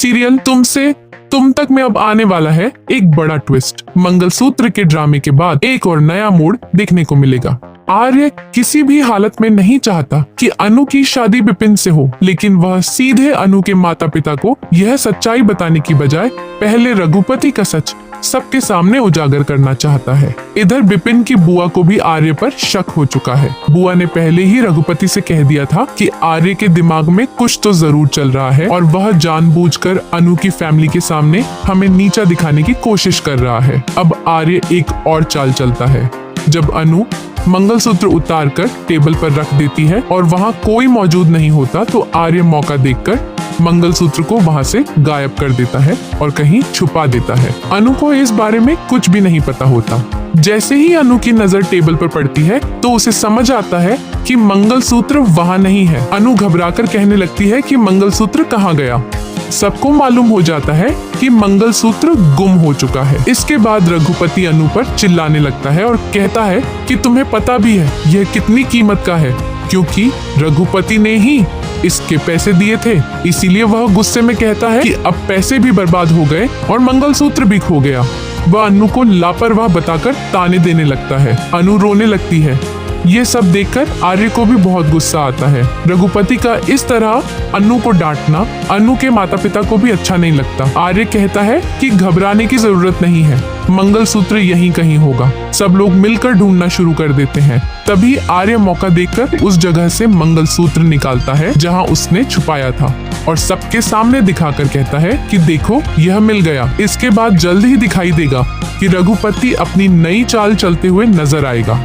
Serial तुमसे तुम तक में अब आने वाला है एक बड़ा ट्विस्ट। मंगलसूत्र के ड्रामे के बाद एक और नया मोड़ देखने को मिलेगा। आर्य किसी भी हालत में नहीं चाहता कि अनु की शादी विपिन से हो, लेकिन वह सीधे अनु के माता पिता को यह सच्चाई बताने की बजाय पहले रघुपति का सच सबके सामने उजागर करना चाहता है। इधर विपिन की बुआ को भी आर्य पर शक हो चुका है। बुआ ने पहले ही रघुपति से कह दिया था कि आर्य के दिमाग में कुछ तो जरूर चल रहा है और वह जानबूझकर अनु की फैमिली के सामने हमें नीचा दिखाने की कोशिश कर रहा है। अब आर्य एक और चाल चलता है। जब अनु मंगलसूत्र उतारकर टेबल पर रख देती है और वहाँ कोई मौजूद नहीं होता, तो आर्य मौका देखकर मंगलसूत्र को वहाँ से गायब कर देता है और कहीं छुपा देता है। अनु को इस बारे में कुछ भी नहीं पता होता। जैसे ही अनु की नजर टेबल पर पड़ती है तो उसे समझ आता है कि मंगलसूत्र वहाँ नहीं है। अनु घबराकर कहने लगती है कि मंगलसूत्र कहाँ गया। सबको मालूम हो जाता है कि मंगलसूत्र गुम हो चुका है। इसके बाद रघुपति अनु पर चिल्लाने लगता है और कहता है कि तुम्हें पता भी है यह कितनी कीमत का है, क्योंकि रघुपति ने ही इसके पैसे दिए थे। इसीलिए वह गुस्से में कहता है कि अब पैसे भी बर्बाद हो गए और मंगलसूत्र भी खो गया। वह अनु को लापरवाह बताकर ताने देने लगता है। अनु रोने लगती है। ये सब देखकर आर्य को भी बहुत गुस्सा आता है। रघुपति का इस तरह अनु को डांटना अनु के माता पिता को भी अच्छा नहीं लगता। आर्य कहता है कि घबराने की जरूरत नहीं है, मंगलसूत्र यहीं कहीं होगा। सब लोग मिलकर ढूंढना शुरू कर देते हैं। तभी आर्य मौका देखकर उस जगह से मंगलसूत्र निकालता है जहां उसने छुपाया था और सबके सामने दिखाकर कहता है कि देखो यह मिल गया। इसके बाद जल्द ही दिखाई देगा कि रघुपति अपनी नई चाल चलते हुए नजर आएगा।